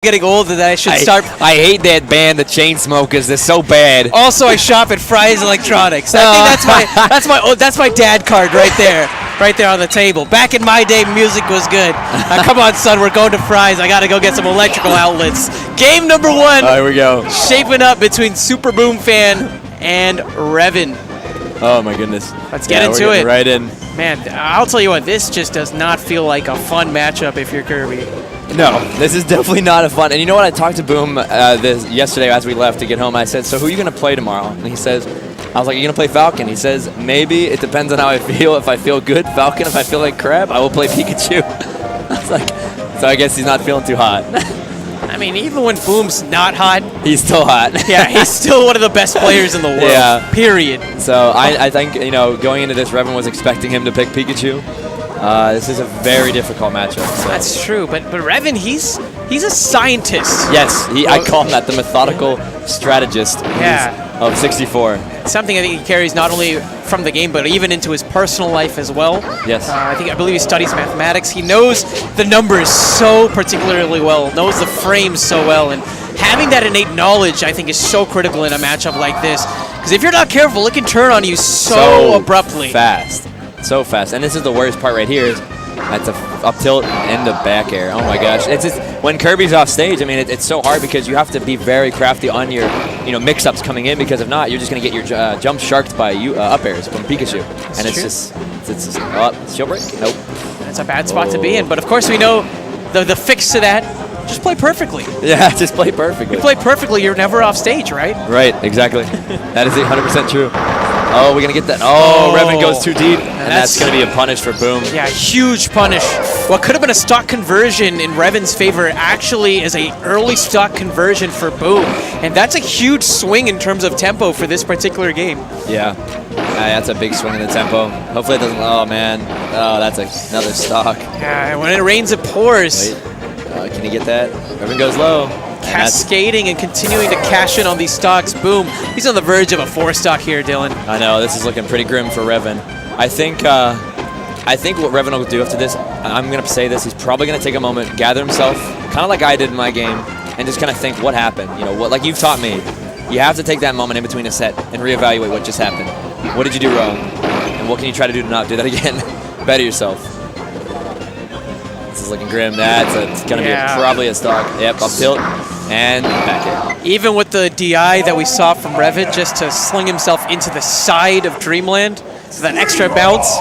getting older that I should start. I hate that band, the Chainsmokers. They're so bad. Also, I shop at Fry's Electronics. I think that's my dad card right there on the table. Back in my day, music was good. Come on, son, we're going to Fry's. I got to go get some electrical outlets. Game number one. Here we go. Shaping up between SuPeRbOoMfAn and Revan. Oh my goodness. Let's get into it. Right in. Man, I'll tell you what, this just does not feel like a fun matchup if you're Kirby. No, this is definitely not a fun. And you know what? I talked to Boom yesterday as we left to get home. I said, "So who are you going to play tomorrow?" And he says, "I was like, are you going to play Falcon?" He says, "Maybe. It depends on how I feel. If I feel good, Falcon. If I feel like crap, I will play Pikachu." I was like, so I guess he's not feeling too hot. I mean, even when Boom's not hot, he's still hot. Yeah, he's still one of the best players in the world. Yeah. Period. So I think, you know, going into this, Revan was expecting him to pick Pikachu. This is a very difficult matchup. So. That's true, but Revan, he's a scientist. Yes, I call him that, the methodical strategist of 64. Something I think he carries not only from the game, but even into his personal life as well. Yes. I believe he studies mathematics. He knows the numbers so particularly well, knows the frames so well, and having that innate knowledge, I think, is so critical in a matchup like this. Because if you're not careful, it can turn on you so abruptly. Fast. So fast. And this is the worst part right here. Is that's a up tilt and a back air. Oh my gosh. It's just, when Kirby's off stage, I mean, it's so hard because you have to be very crafty on your mix-ups coming in, because if not, you're just going to get your jump sharked by up airs from Pikachu. And it's just shield break? Nope. That's a bad spot to be in. But of course we know the fix to that. Just play perfectly. Yeah, just play perfectly. You play perfectly, you're never off stage, right? Right, exactly. That is 100% true. Oh, we're going to get that. Oh, Revan goes too deep, and that's going to be a punish for Boom. Yeah, huge punish. What could have been a stock conversion in Revan's favor actually is a early stock conversion for Boom. And that's a huge swing in terms of tempo for this particular game. Yeah, that's a big swing in the tempo. Hopefully it doesn't, oh man. Oh, that's another stock. Yeah, when it rains, it pours. Wait. Can he get that? Revan goes low. Cascading and continuing to cash in on these stocks. Boom. He's on the verge of a 4-stock here, Dylan. I know. This is looking pretty grim for Revan. I think what Revan will do after this, I'm going to say this, he's probably going to take a moment, gather himself, kind of like I did in my game, and just kind of think what happened. You know, like you've taught me. You have to take that moment in between a set and reevaluate what just happened. What did you do wrong? And what can you try to do to not do that again? Better yourself. This is looking grim. That's going to be probably a stock. Yep, up tilt and back air. Even with the DI that we saw from Revan, just to sling himself into the side of Dreamland, so that extra bounce.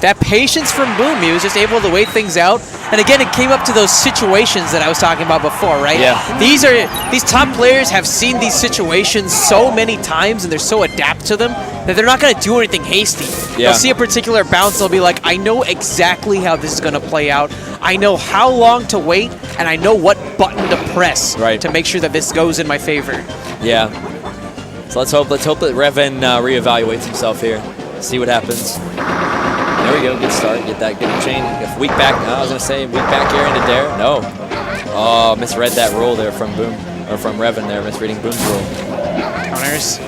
That patience from Boom, he was just able to wait things out. And again, it came up to those situations that I was talking about before, right? Yeah. These top players have seen these situations so many times, and they're so adept to them that they're not going to do anything hasty. Yeah. They'll see a particular bounce, they'll be like, I know exactly how this is going to play out. I know how long to wait, and I know what button to press to make sure that this goes in my favor. Yeah. So let's hope that Revan reevaluates himself here. See what happens. There we go, good start. Get that good chain. Weak back. I was gonna say weak back air into Dare. No. Oh, misread that roll there from Boom, or from Revan there, misreading Boom's roll. Counters.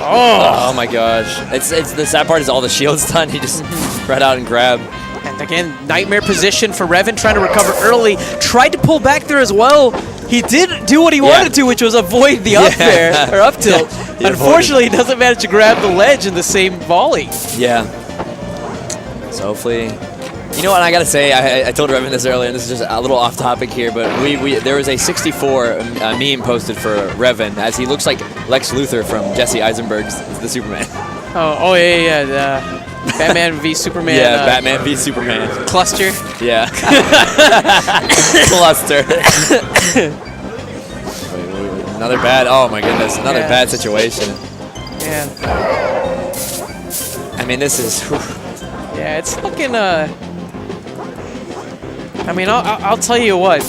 Oh my gosh. It's the sad part is all the shield's done. He just spread out and grab. And again, nightmare position for Revan, trying to recover early. Tried to pull back there as well. He did do what he wanted to, which was avoid the up air, or up tilt. Unfortunately, he doesn't manage to grab the ledge in the same volley. Yeah. So hopefully, you know what I gotta say, I told Revan this earlier, and this is just a little off topic here, but there was a 64 meme posted for Revan as he looks like Lex Luthor from Jesse Eisenberg's The Superman. Oh yeah, the Batman v Superman. Yeah, Batman v Superman. Cluster. Yeah. Cluster. Another bad, oh my goodness, another bad situation. Yeah. I mean, this is... Yeah, it's looking, I mean, I'll tell you what,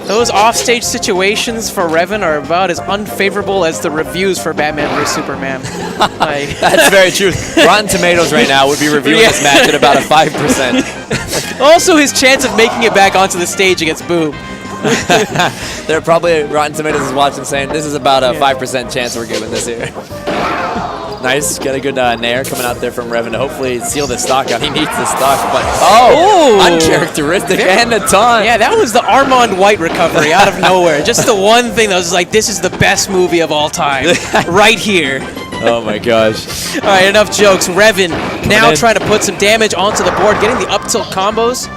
those offstage situations for Revan are about as unfavorable as the reviews for Batman vs Superman. That's very true. Rotten Tomatoes right now would be reviewing this match at about a 5%. Also, his chance of making it back onto the stage against Boom. There are probably Rotten Tomatoes is watching saying, this is about a 5% chance we're giving this here. Nice. Got a good nair coming out there from Revan to hopefully seal the stock out. He needs the stock, but uncharacteristic and a taunt. Yeah, that was the Armand White recovery out of nowhere. Just the one thing that was like, this is the best movie of all time. Right here. Oh my gosh. All right, enough jokes. Revan now trying to put some damage onto the board, getting the up tilt combos.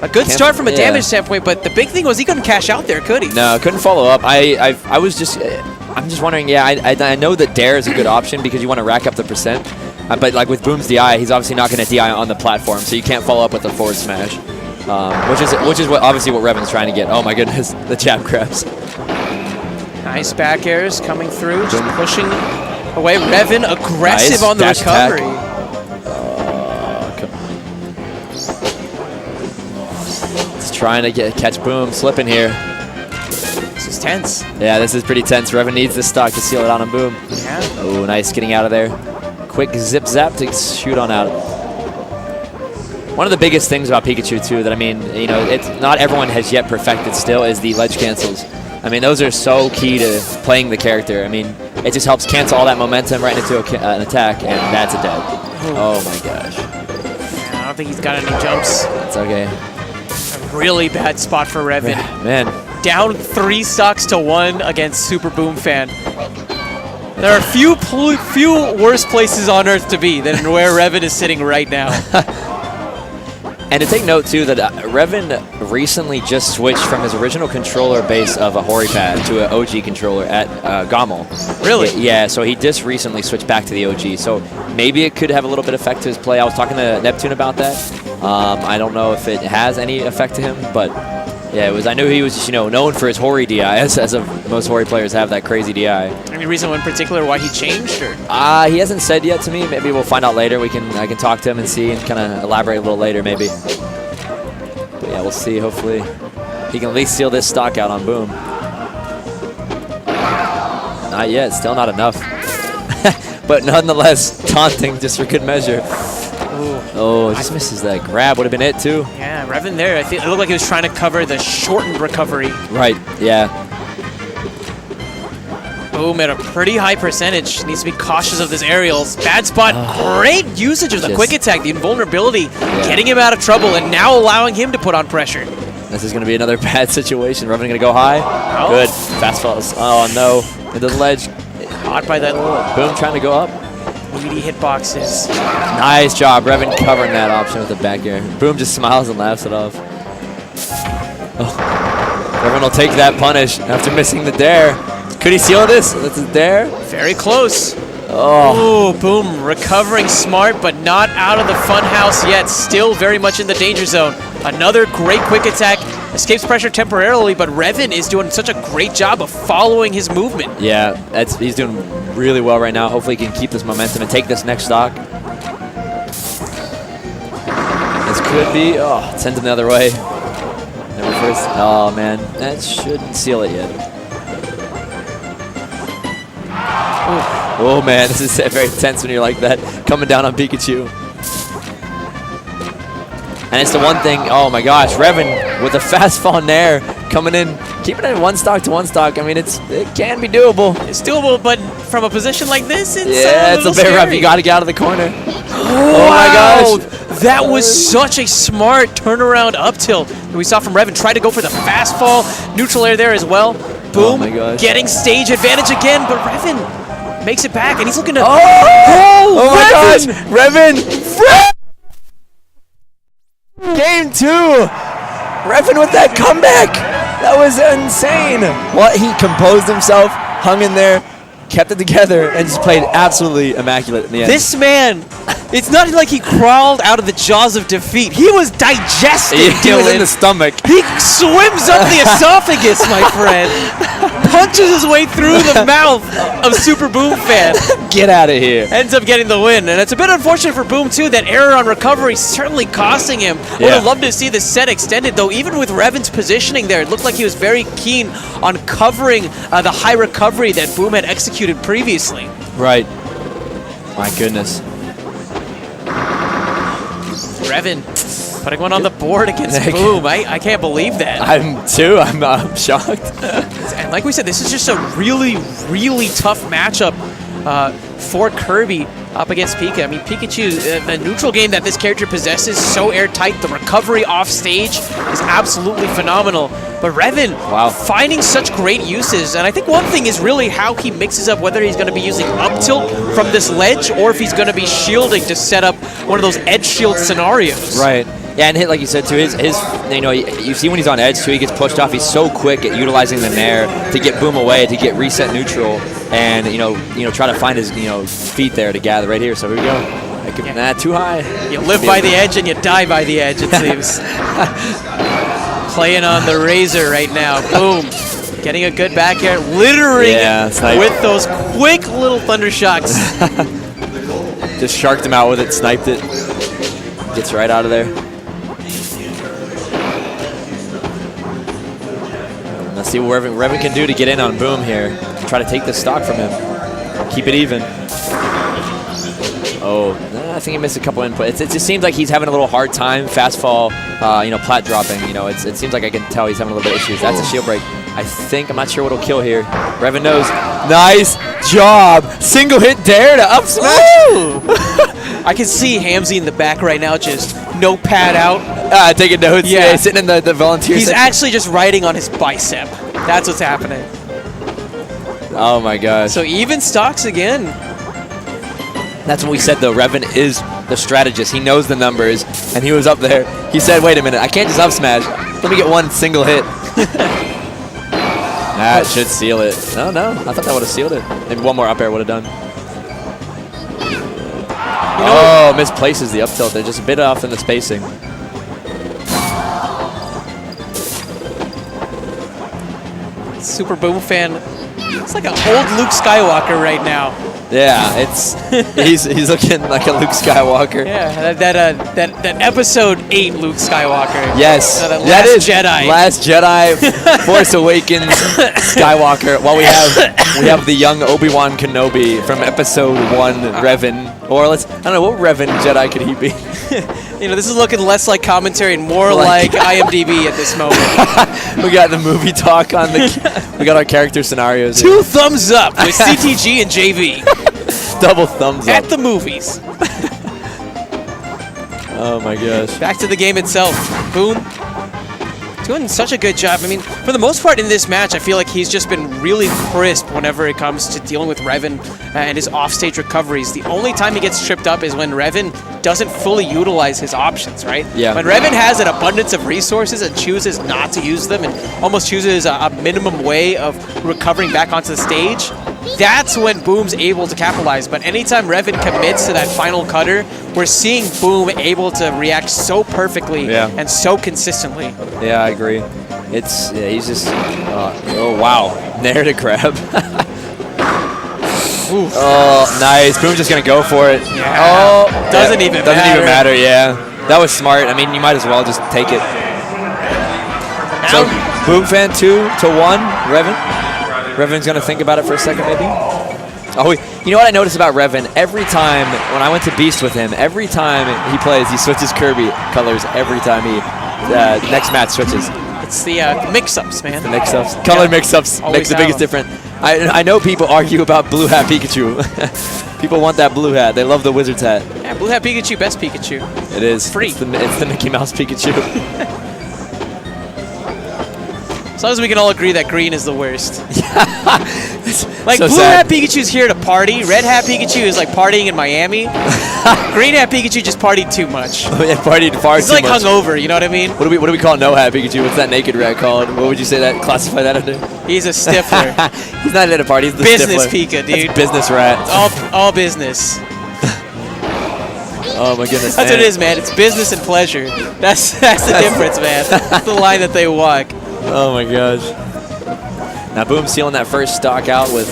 A good start from a damage standpoint, but the big thing was he couldn't cash out there, could he? No, couldn't follow up. I'm just wondering, yeah, I know that Dare is a good option because you want to rack up the percent. But like with Boom's DI, he's obviously not going to DI on the platform, so you can't follow up with a forward smash. Which is obviously what Revan's trying to get. Oh my goodness, the jab grabs. Nice back airs coming through, just pushing away. Revan aggressive on the dash recovery. He's trying to catch Boom, slipping here. This is tense. Yeah, this is pretty tense. Revan needs the stock to seal it on Boom. Yeah. Oh, nice getting out of there. Quick zip zap to shoot on out. One of the biggest things about Pikachu too, that I mean, you know, it's not everyone has yet perfected still, is the ledge cancels. I mean, those are so key to playing the character. I mean, it just helps cancel all that momentum right into an attack, and that's a dead. Oh my gosh. I don't think he's got any jumps. It's okay. A really bad spot for Revan. Man. Down 3 stocks to 1 against SuPeRbOoMfAn. There are few worse places on Earth to be than where Revan is sitting right now. And to take note, too, that Revan recently just switched from his original controller base of a Hori pad to an OG controller at Gommel. Really? Yeah, so he just recently switched back to the OG. So maybe it could have a little bit of effect to his play. I was talking to Neptune about that. I don't know if it has any effect to him, but yeah, I knew he was just, known for his Hori DI, as of most Hori players have that crazy DI. Any reason in particular why he changed, or? He hasn't said yet to me. Maybe we'll find out later. I can talk to him and see and kind of elaborate a little later, maybe. But yeah, we'll see. Hopefully, he can at least seal this stock out on Boom. Not yet. Still not enough. But nonetheless, taunting just for good measure. Oh, just misses that grab. Would have been it too. Yeah, Revan there. I think it looked like he was trying to cover the shortened recovery. Right. Yeah. Boom at a pretty high percentage. Needs to be cautious of this aerials. Bad spot. Great usage of the quick attack. The invulnerability, getting him out of trouble, and now allowing him to put on pressure. This is going to be another bad situation. Revan going to go high. Oh. Good. Fast falls. Oh no. Into the ledge. Caught by that. Boom trying to go up. Meaty hitboxes. Nice job, Revan covering that option with the back air. Boom just smiles and laughs it off. Oh. Revan will take that punish after missing the dare. Could he seal this? That's a dare. Very close. Oh. Ooh, Boom recovering smart, but not out of the fun house yet. Still very much in the danger zone. Another great quick attack. Escapes pressure temporarily, but Revan is doing such a great job of following his movement. Yeah, he's doing really well right now. Hopefully he can keep this momentum and take this next stock. This could be, send him the other way. Never first. Oh man, that shouldn't seal it yet. Oh man, this is very tense when you're like that, coming down on Pikachu. And it's the one thing, oh my gosh, Revan with a fast fall nair coming in, keeping it 1 stock to 1 stock. I mean, it can be doable. It's doable, but from a position like this, it's it's a bit rough. You got to get out of the corner. Oh my gosh. That was such a smart turnaround up tilt that we saw from Revan. Try to go for the fast fall, neutral air there as well. Boom, getting stage advantage again, but Revan makes it back, and he's looking to... Oh my gosh, Revan! Game 2! Revan with that comeback! That was insane! Well, he composed himself, hung in there, kept it together, and just played absolutely immaculate in the end. This man, it's not like he crawled out of the jaws of defeat. He was digesting, He was in the stomach. He swims up the esophagus, my friend. Punches his way through the mouth of SuPeRbOoMfAn. Get out of here. Ends up getting the win. And it's a bit unfortunate for Boom, too. That error on recovery certainly costing him. Would have loved to see the set extended, though. Even with Revan's positioning there, it looked like he was very keen on covering the high recovery that Boom had executed previously. Right. My goodness. Revan putting one on the board against Boom. I can't believe that. I'm too. I'm shocked. And like we said, this is just a really, really tough matchup for Kirby up against Pika. I mean, Pikachu, the neutral game that this character possesses, so airtight. The recovery off stage is absolutely phenomenal. But Revan, finding such great uses. And I think one thing is really how he mixes up whether he's going to be using up tilt from this ledge or if he's going to be shielding to set up one of those edge shield scenarios. Right. Yeah, and hit, like you said, too, his you know, you see when he's on edge, too, he gets pushed off. He's so quick at utilizing the nair to get Boom away, to get reset neutral, and, you know, try to find his, feet there to gather right here. So here we go. Nah, too high. You live by the edge and you die by the edge, it seems. Playing on the razor right now. Boom. Getting a good back air, littering with those quick little thunder shocks. Just sharked him out with it, sniped it. Gets right out of there. Let's see what Revan can do to get in on Boom here. Try to take the stock from him. Keep it even. Oh, I think he missed a couple inputs. It just seems like he's having a little hard time. Fast fall, plat dropping. It seems like I can tell he's having a little bit of issues. That's a shield break. I'm not sure what'll kill here. Revan knows. Nice job. Single hit dare to up smash. I can see Hamzy in the back right now, just notepad out. Taking notes. Yeah, sitting in the volunteer He's section. actually just writing on his bicep. That's what's happening. Oh my gosh. So even stocks again. That's what we said, though. Revan is the strategist. He knows the numbers, and he was up there. He said, wait a minute, I can't just up smash. Let me get one single hit. That should seal it. No, I thought that would have sealed it. Maybe one more up air would have done. Oh, misplaces the up tilt. They're just a bit off in the spacing. SuPeRbOoMfAn. It's like an old Luke Skywalker right now. Yeah, he's looking like a Luke Skywalker. Yeah, that episode 8 Luke Skywalker. Yes, that is Jedi. Last Jedi, Force Awakens Skywalker. Well, we have the young Obi-Wan Kenobi from episode 1, Revan. Or I don't know, what Revan Jedi could he be? This is looking less like commentary and more like IMDb at this moment. We got the movie talk on we got our character scenarios. 2 thumbs up with CTG and JV. Double thumbs up. At the movies. Oh my gosh. Back to the game itself. Boom. Doing such a good job. I mean, for the most part in this match, I feel like he's just been really crisp whenever it comes to dealing with Revan and his offstage recoveries. The only time he gets tripped up is when Revan doesn't fully utilize his options, right? Yeah. When Revan has an abundance of resources and chooses not to use them and almost chooses a minimum way of recovering back onto the stage, that's when Boom's able to capitalize. But anytime Revan commits to that final cutter, we're seeing Boom able to react so perfectly and so consistently. Yeah, I agree. He's just, oh wow, nair to grab. Oh, nice. Boom's just gonna go for it. Yeah. Oh, doesn't even matter. Yeah, that was smart. I mean, you might as well just take it. So, BoomFan 2-1, Revan. Revan's gonna think about it for a second, maybe. Oh, you know what I noticed about Revan? Every time when I went to Beast with him, every time he plays, he switches Kirby colors. Every time he next match switches. It's the mix-ups, man. The mix-ups, color mix-ups makes the biggest difference. I know people argue about blue hat Pikachu. People want that blue hat. They love the Wizard's hat. Yeah, blue hat Pikachu, best Pikachu. It is. Free. It's the Mickey Mouse Pikachu. As long as we can all agree that green is the worst. Like, so blue hat Pikachu's here to party. Red hat Pikachu is like partying in Miami. Green hat Pikachu just partied too much. Oh, yeah, partied far He's too like much. hungover, you know what I mean? What do we call no hat Pikachu? What's that naked rat called? What would you say that? Classify that under? He's a stifler. He's not at a party. He's the business stifler. Pika, dude. That's business rat. All business. Oh my goodness. That's what it is, man. It's business and pleasure. That's the difference, man. That's the line that they walk. Oh my gosh. Now Boom sealing that first stock out with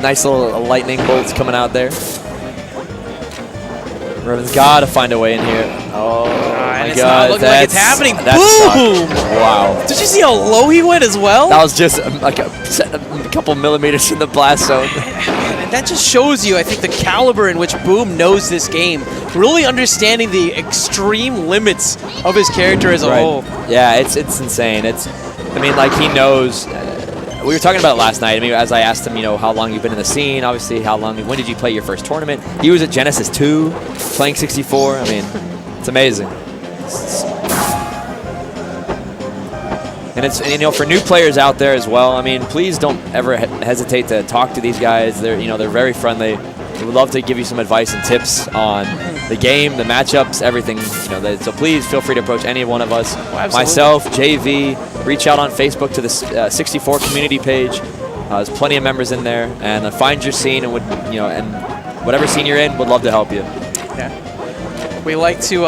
nice little lightning bolts coming out there. Revan's got to find a way in here. Oh my it's god. not looking like it's happening. Boom! Wow. Did you see how low he went as well? That was just like a couple millimeters in the blast zone. And that just shows you, I think, the caliber in which Boom knows this game. Really understanding the extreme limits of his character as a whole. Yeah, it's insane. I mean, like, he knows we were talking about it last night. I mean, as I asked him, you know, how long you've been in the scene, obviously, when did you play your first tournament? He was at Genesis 2, playing 64. I mean, it's amazing. And it's, you know, for new players out there as well, I mean, please don't ever hesitate to talk to these guys. They're, you know, they're very friendly. We would love to give you some advice and tips on the game, the matchups, everything. You know, so please feel free to approach any one of us. Oh, myself, JV, reach out on Facebook to the 64 community page. There's plenty of members in there, and find your scene, and and whatever scene you're in, would love to help you. Yeah, we like to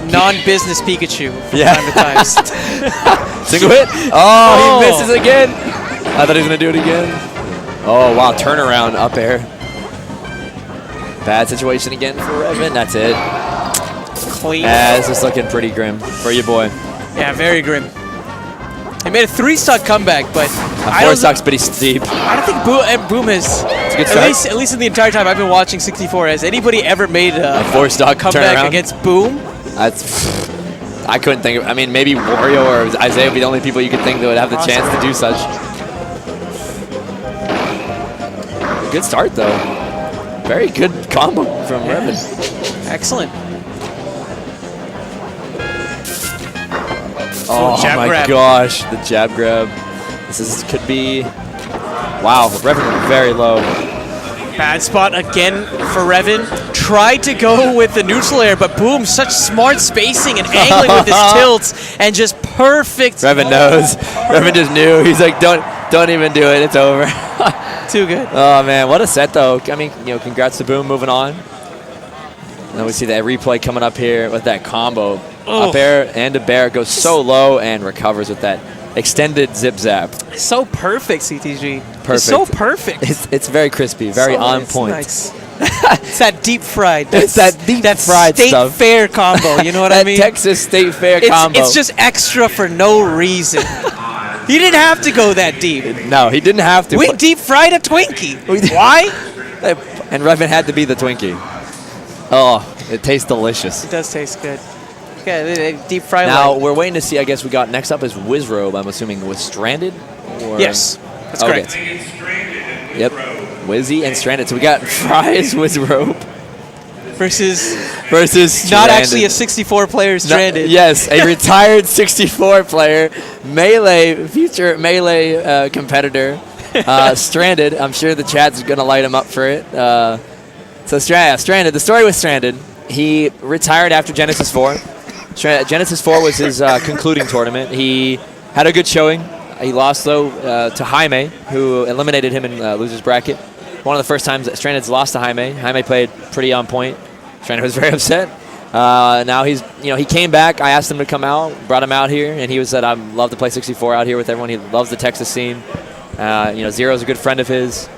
non-business Pikachu from Yeah. time to time. Single hit. Oh, he misses again. I thought he was gonna do it again. Oh wow, turnaround up air. Bad situation again for Revan. That's it. Clean. Yeah, this is looking pretty grim for your boy. Yeah, very grim. He made a 3-stock comeback, but A 4-stock's pretty steep. I don't think Boom has, It's a good start. at least in the entire time I've been watching 64, has anybody ever made a 4-stock comeback turnaround against Boom? I couldn't think of. I mean, maybe Wario or Isaiah would be the only people you could think that would have the chance to do such. Good start though. Very good combo from Revan. Excellent. Oh jab my grab. gosh, the jab grab. Could be. Wow, Revan very low. Bad spot again for Revan. Tried to go with the neutral air, but Boom, such smart spacing and angling with his tilts, and just perfect. Revan knows. Revan just knew. He's like, don't even do it. It's over. Too good. Oh man, what a set though. I mean, you know, congrats to Boom moving on. And then we see that replay coming up here with that combo. Oh. Up air and a bear goes so low and recovers with that extended zip zap. So perfect, CTG. Perfect. It's so perfect. It's very crispy, very on it's point. Nice. It's that deep fried. It's that deep fried state stuff. fair combo. You know what I That mean? Texas State Fair combo. It's just extra for no reason. He didn't have to go that deep. No, he didn't have to. We deep fried a Twinkie. Why? And Revan had to be the Twinkie. Oh, it tastes delicious. It does taste good. Okay, they deep fry. Now we're waiting to see. I guess we got next up is Wizrobe. I'm assuming with Stranded. Or? Yes, that's correct. Yep, Wizzy and Stranded. So we got Fry's Wizrobe versus Stranded. not actually a 64 player Stranded. Yes, a retired 64 player, future Melee competitor, Stranded. I'm sure the chat's gonna light him up for it. So Stranded. The story with Stranded. He retired after Genesis 4. Genesis 4 was his concluding tournament. He had a good showing. He lost, though, to Jaime, who eliminated him in loser's bracket. One of the first times that Stranded's lost to Jaime. Jaime played pretty on point. Stranded was very upset. Now he came back. I asked him to come out, brought him out here, and he said, "I'd love to play 64 out here with everyone." He loves the Texas scene. Zero's a good friend of his.